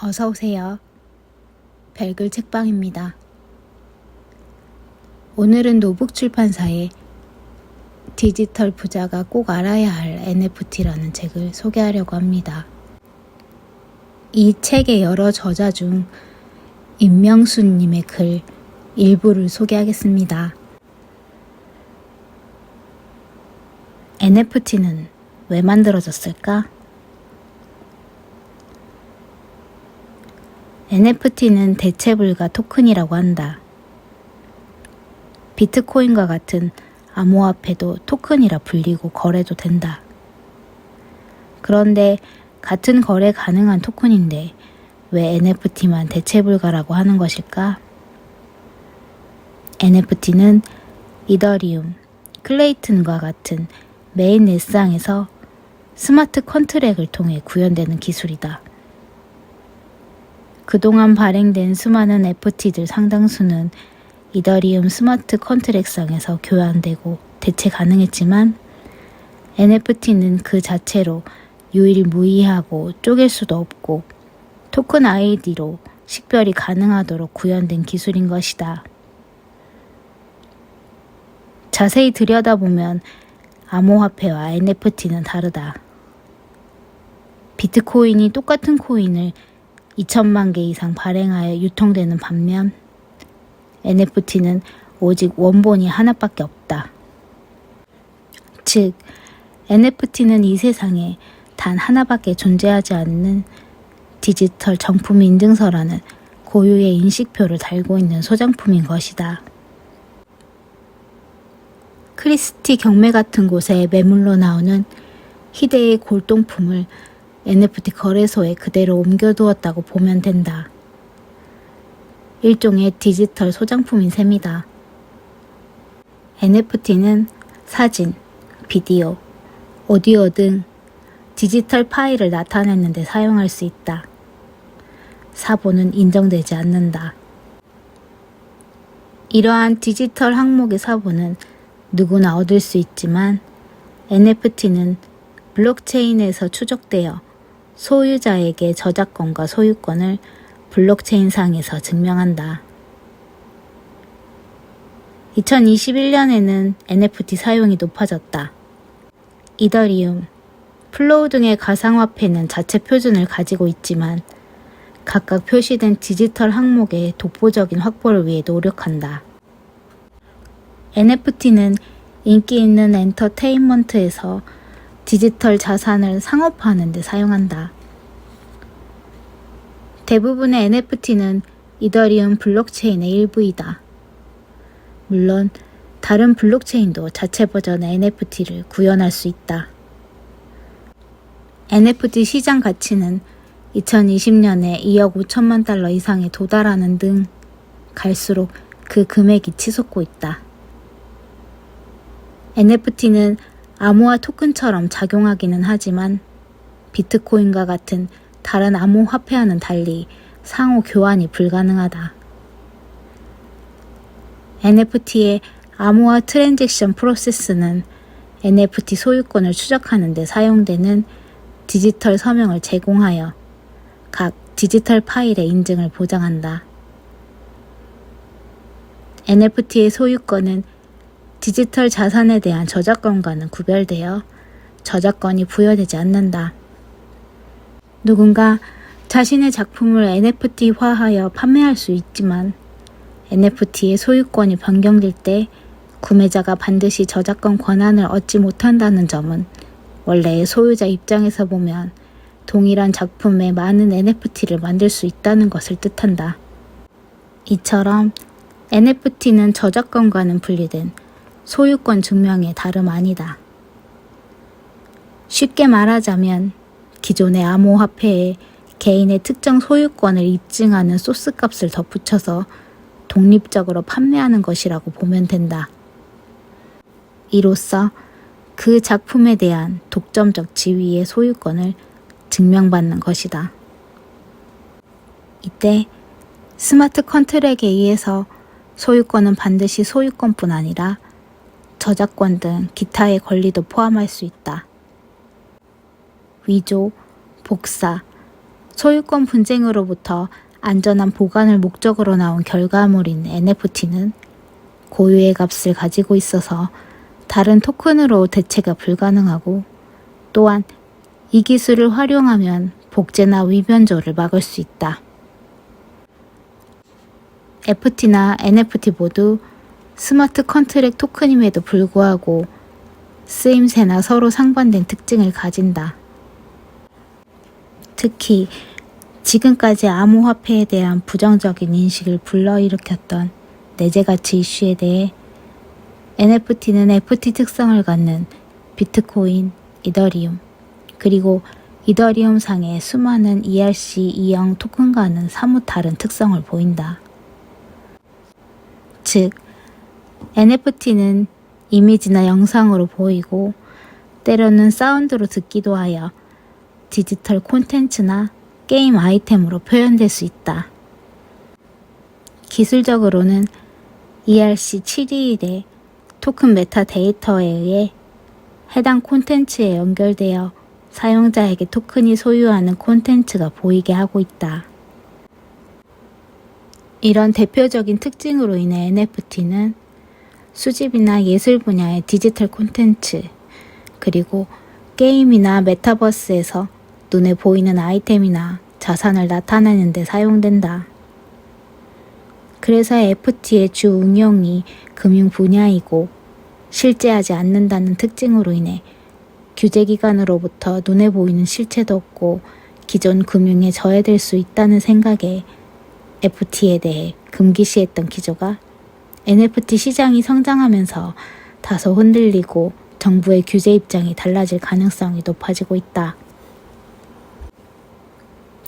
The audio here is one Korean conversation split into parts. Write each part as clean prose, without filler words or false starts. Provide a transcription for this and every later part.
어서오세요. 별글 책방입니다. 오늘은 노북출판사의 디지털 부자가 꼭 알아야 할 NFT라는 책을 소개하려고 합니다. 이 책의 여러 저자 중 임명수님의 글 일부를 소개하겠습니다. NFT는 왜 만들어졌을까? NFT는 대체불가 토큰이라고 한다. 비트코인과 같은 암호화폐도 토큰이라 불리고 거래도 된다. 그런데 같은 거래 가능한 토큰인데 왜 NFT만 대체불가라고 하는 것일까? NFT는 이더리움, 클레이튼과 같은 메인넷상에서 스마트 컨트랙을 통해 구현되는 기술이다. 그동안 발행된 수많은 FT들 상당수는 이더리움 스마트 컨트랙상에서 교환되고 대체 가능했지만 NFT는 그 자체로 유일무이하고 쪼갤 수도 없고 토큰 아이디로 식별이 가능하도록 구현된 기술인 것이다. 자세히 들여다보면 암호화폐와 NFT는 다르다. 비트코인이 똑같은 코인을 2천만 개 이상 발행하여 유통되는 반면 NFT는 오직 원본이 하나밖에 없다. 즉, NFT는 이 세상에 단 하나밖에 존재하지 않는 디지털 정품 인증서라는 고유의 인식표를 달고 있는 소장품인 것이다. 크리스티 경매 같은 곳에 매물로 나오는 희대의 골동품을 NFT 거래소에 그대로 옮겨두었다고 보면 된다. 일종의 디지털 소장품인 셈이다. NFT는 사진, 비디오, 오디오 등 디지털 파일을 나타내는 데 사용할 수 있다. 사본은 인정되지 않는다. 이러한 디지털 항목의 사본은 누구나 얻을 수 있지만 NFT는 블록체인에서 추적되어 소유자에게 저작권과 소유권을 블록체인상에서 증명한다. 2021년에는 NFT 사용이 높아졌다. 이더리움, 플로우 등의 가상화폐는 자체 표준을 가지고 있지만 각각 표시된 디지털 항목의 독보적인 확보를 위해 노력한다. NFT는 인기 있는 엔터테인먼트에서 디지털 자산을 상업화하는 데 사용한다. 대부분의 NFT는 이더리움 블록체인의 일부이다. 물론 다른 블록체인도 자체 버전의 NFT를 구현할 수 있다. NFT 시장 가치는 2020년에 2억 5천만 달러 이상에 도달하는 등 갈수록 그 금액이 치솟고 있다. NFT는 암호화 토큰처럼 작용하기는 하지만 비트코인과 같은 다른 암호화폐와는 달리 상호 교환이 불가능하다. NFT의 암호화 트랜잭션 프로세스는 NFT 소유권을 추적하는 데 사용되는 디지털 서명을 제공하여 각 디지털 파일의 인증을 보장한다. NFT의 소유권은 디지털 자산에 대한 저작권과는 구별되어 저작권이 부여되지 않는다. 누군가 자신의 작품을 NFT화하여 판매할 수 있지만 NFT의 소유권이 변경될 때 구매자가 반드시 저작권 권한을 얻지 못한다는 점은 원래의 소유자 입장에서 보면 동일한 작품에 많은 NFT를 만들 수 있다는 것을 뜻한다. 이처럼 NFT는 저작권과는 분리된 소유권 증명의 다름 아니다. 쉽게 말하자면 기존의 암호화폐에 개인의 특정 소유권을 입증하는 소스값을 덧붙여서 독립적으로 판매하는 것이라고 보면 된다. 이로써 그 작품에 대한 독점적 지위의 소유권을 증명받는 것이다. 이때 스마트 컨트랙에 의해서 소유권은 반드시 소유권뿐 아니라 저작권 등 기타의 권리도 포함할 수 있다. 위조, 복사, 소유권 분쟁으로부터 안전한 보관을 목적으로 나온 결과물인 NFT는 고유의 값을 가지고 있어서 다른 토큰으로 대체가 불가능하고, 또한 이 기술을 활용하면 복제나 위변조를 막을 수 있다. FT나 NFT 모두 스마트 컨트랙 토큰임에도 불구하고 쓰임새나 서로 상반된 특징을 가진다. 특히 지금까지 암호화폐에 대한 부정적인 인식을 불러일으켰던 내재가치 이슈에 대해 NFT는 FT 특성을 갖는 비트코인, 이더리움, 그리고 이더리움상의 수많은 ERC20 토큰과는 사뭇 다른 특성을 보인다. 즉, NFT는 이미지나 영상으로 보이고 때로는 사운드로 듣기도 하여 디지털 콘텐츠나 게임 아이템으로 표현될 수 있다. 기술적으로는 ERC721의 토큰 메타 데이터에 의해 해당 콘텐츠에 연결되어 사용자에게 토큰이 소유하는 콘텐츠가 보이게 하고 있다. 이런 대표적인 특징으로 인해 NFT는 수집이나 예술 분야의 디지털 콘텐츠, 그리고 게임이나 메타버스에서 눈에 보이는 아이템이나 자산을 나타내는 데 사용된다. 그래서 FT의 주 응용이 금융 분야이고 실제하지 않는다는 특징으로 인해 규제기관으로부터 눈에 보이는 실체도 없고 기존 금융에 저해될 수 있다는 생각에 FT에 대해 금기시했던 기조가 NFT 시장이 성장하면서 다소 흔들리고 정부의 규제 입장이 달라질 가능성이 높아지고 있다.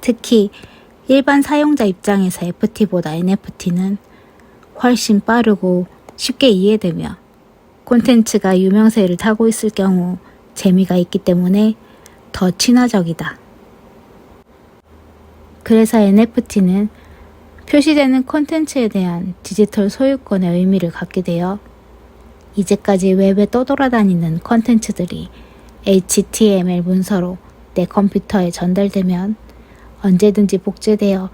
특히 일반 사용자 입장에서 FT보다 NFT는 훨씬 빠르고 쉽게 이해되며 콘텐츠가 유명세를 타고 있을 경우 재미가 있기 때문에 더 친화적이다. 그래서 NFT는 표시되는 콘텐츠에 대한 디지털 소유권의 의미를 갖게 되어 이제까지 웹에 떠돌아다니는 콘텐츠들이 HTML 문서로 내 컴퓨터에 전달되면 언제든지 복제되어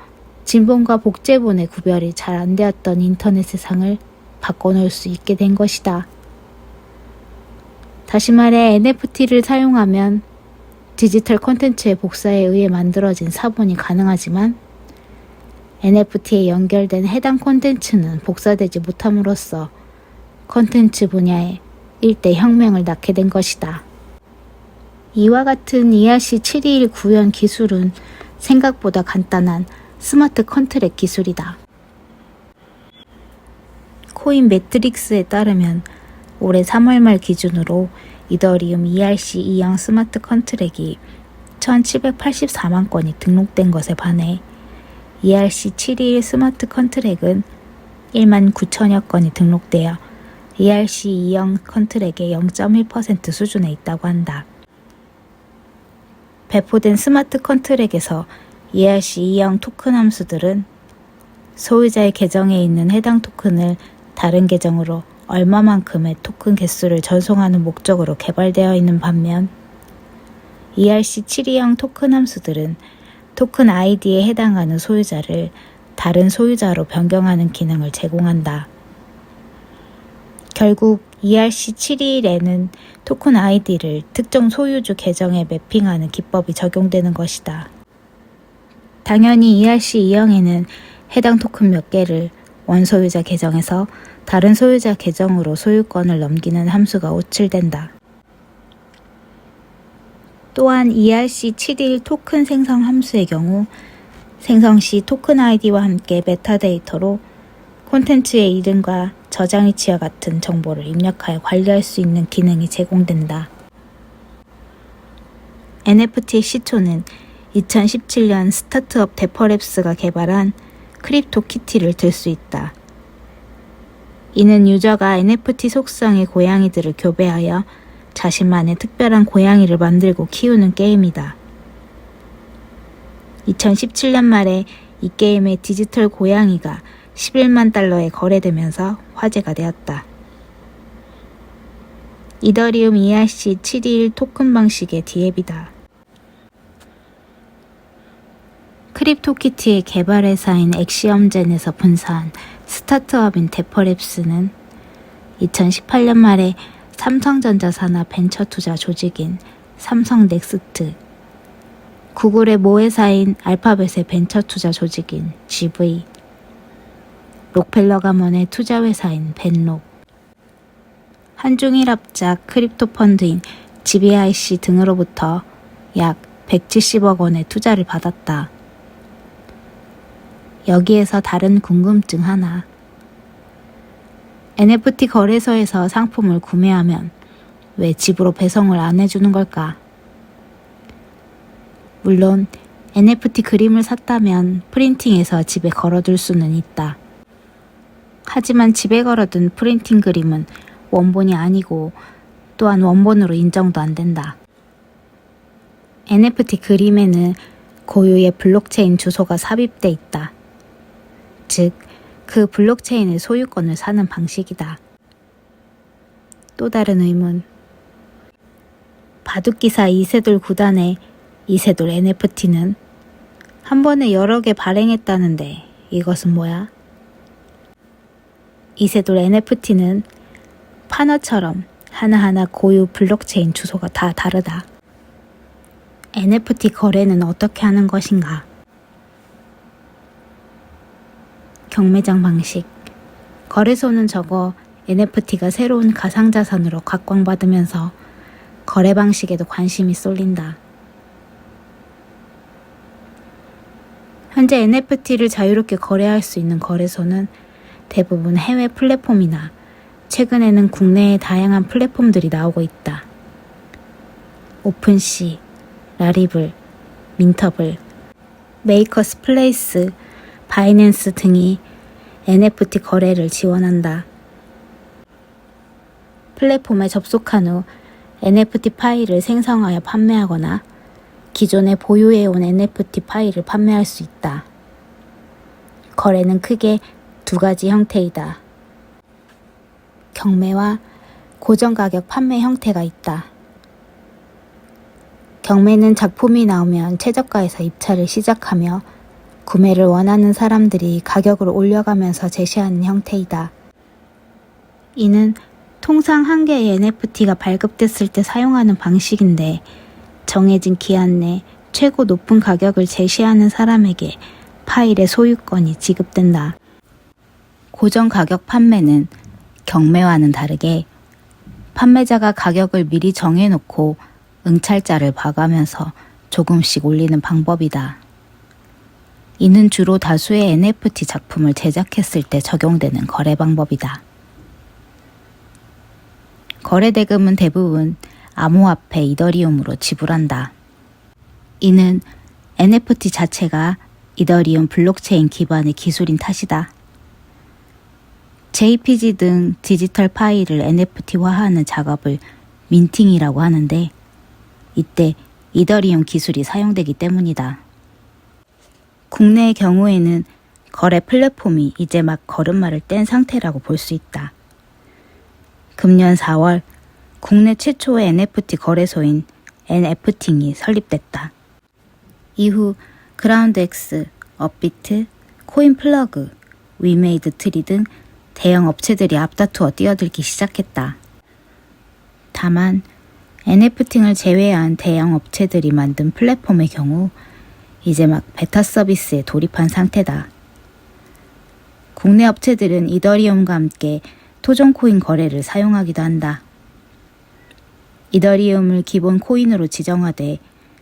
진본과 복제본의 구별이 잘 안 되었던 인터넷 세상을 바꿔놓을 수 있게 된 것이다. 다시 말해 NFT를 사용하면 디지털 콘텐츠의 복사에 의해 만들어진 사본이 가능하지만 NFT에 연결된 해당 콘텐츠는 복사되지 못함으로써 콘텐츠 분야에 일대 혁명을 낳게 된 것이다. 이와 같은 ERC721 구현 기술은 생각보다 간단한 스마트 컨트랙 기술이다. 코인 매트릭스에 따르면 올해 3월 말 기준으로 이더리움 ERC20 스마트 컨트랙이 1784만 건이 등록된 것에 반해 ERC721 스마트 컨트랙은 1만 9천여 건이 등록되어 ERC20 컨트랙의 0.1% 수준에 있다고 한다. 배포된 스마트 컨트랙에서 ERC20 토큰 함수들은 소유자의 계정에 있는 해당 토큰을 다른 계정으로 얼마만큼의 토큰 개수를 전송하는 목적으로 개발되어 있는 반면 ERC720 토큰 함수들은 토큰 아이디에 해당하는 소유자를 다른 소유자로 변경하는 기능을 제공한다. 결국 ERC721에는 토큰 아이디를 특정 소유주 계정에 매핑하는 기법이 적용되는 것이다. 당연히 ERC20에는 해당 토큰 몇 개를 원소유자 계정에서 다른 소유자 계정으로 소유권을 넘기는 함수가 호출된다. 또한 ERC721 토큰 생성 함수의 경우 생성 시 토큰 아이디와 함께 메타데이터로 콘텐츠의 이름과 저장 위치와 같은 정보를 입력하여 관리할 수 있는 기능이 제공된다. NFT의 시초는 2017년 스타트업 데퍼랩스가 개발한 크립토키티를 들 수 있다. 이는 유저가 NFT 속성의 고양이들을 교배하여 자신만의 특별한 고양이를 만들고 키우는 게임이다. 2017년 말에 이 게임의 디지털 고양이가 11만 달러에 거래되면서 화제가 되었다. 이더리움 ERC721 토큰 방식의 디앱이다. 크립토키티의 개발회사인 엑시엄젠에서 분사한 스타트업인 데퍼랩스는 2018년 말에 삼성전자 산하 벤처 투자 조직인 삼성넥스트, 구글의 모회사인 알파벳의 벤처 투자 조직인 GV, 록펠러 가문의 투자 회사인 벤록, 한중일합작 크립토 펀드인 GBIC 등으로부터 약 170억 원의 투자를 받았다. 여기에서 다른 궁금증 하나. NFT 거래소에서 상품을 구매하면 왜 집으로 배송을 안 해주는 걸까? 물론 NFT 그림을 샀다면 프린팅해서 집에 걸어둘 수는 있다. 하지만 집에 걸어둔 프린팅 그림은 원본이 아니고 또한 원본으로 인정도 안 된다. NFT 그림에는 고유의 블록체인 주소가 삽입돼 있다. 즉, 그 블록체인의 소유권을 사는 방식이다. 또 다른 의문. 바둑기사 이세돌 구단의 이세돌 NFT는 한 번에 여러 개 발행했다는데 이것은 뭐야? 이세돌 NFT는 파너처럼 하나하나 고유 블록체인 주소가 다 다르다. NFT 거래는 어떻게 하는 것인가? 경매장 방식. 거래소는 적어 NFT가 새로운 가상자산으로 각광받으면서 거래 방식에도 관심이 쏠린다. 현재 NFT를 자유롭게 거래할 수 있는 거래소는 대부분 해외 플랫폼이나 최근에는 국내의 다양한 플랫폼들이 나오고 있다. 오픈시, 라리블, 민터블, 메이커스 플레이스, 바이낸스 등이 NFT 거래를 지원한다. 플랫폼에 접속한 후 NFT 파일을 생성하여 판매하거나 기존에 보유해온 NFT 파일을 판매할 수 있다. 거래는 크게 두 가지 형태이다. 경매와 고정가격 판매 형태가 있다. 경매는 작품이 나오면 최저가에서 입찰을 시작하며 구매를 원하는 사람들이 가격을 올려가면서 제시하는 형태이다. 이는 통상 한 개의 NFT가 발급됐을 때 사용하는 방식인데 정해진 기한 내 최고 높은 가격을 제시하는 사람에게 파일의 소유권이 지급된다. 고정 가격 판매는 경매와는 다르게 판매자가 가격을 미리 정해놓고 응찰자를 봐가면서 조금씩 올리는 방법이다. 이는 주로 다수의 NFT 작품을 제작했을 때 적용되는 거래 방법이다. 거래 대금은 대부분 암호화폐 이더리움으로 지불한다. 이는 NFT 자체가 이더리움 블록체인 기반의 기술인 탓이다. JPG 등 디지털 파일을 NFT화하는 작업을 민팅이라고 하는데 이때 이더리움 기술이 사용되기 때문이다. 국내의 경우에는 거래 플랫폼이 이제 막 걸음마를 뗀 상태라고 볼 수 있다. 금년 4월 국내 최초의 NFT 거래소인 NF팅이 설립됐다. 이후 그라운드X, 업비트, 코인플러그, 위메이드트리 등 대형 업체들이 앞다투어 뛰어들기 시작했다. 다만 NF팅을 제외한 대형 업체들이 만든 플랫폼의 경우 이제 막 베타 서비스에 돌입한 상태다. 국내 업체들은 이더리움과 함께 토종 코인 거래를 사용하기도 한다. 이더리움을 기본 코인으로 지정하되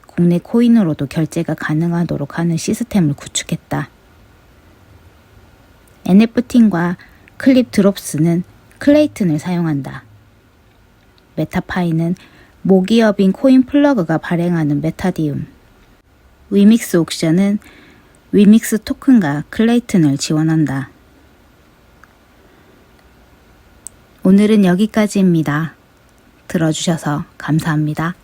국내 코인으로도 결제가 가능하도록 하는 시스템을 구축했다. NF팅과 클립 드롭스는 클레이튼을 사용한다. 메타파이는 모기업인 코인플러그가 발행하는 메타디움, 위믹스 옥션은 위믹스 토큰과 클레이튼을 지원한다. 오늘은 여기까지입니다. 들어주셔서 감사합니다.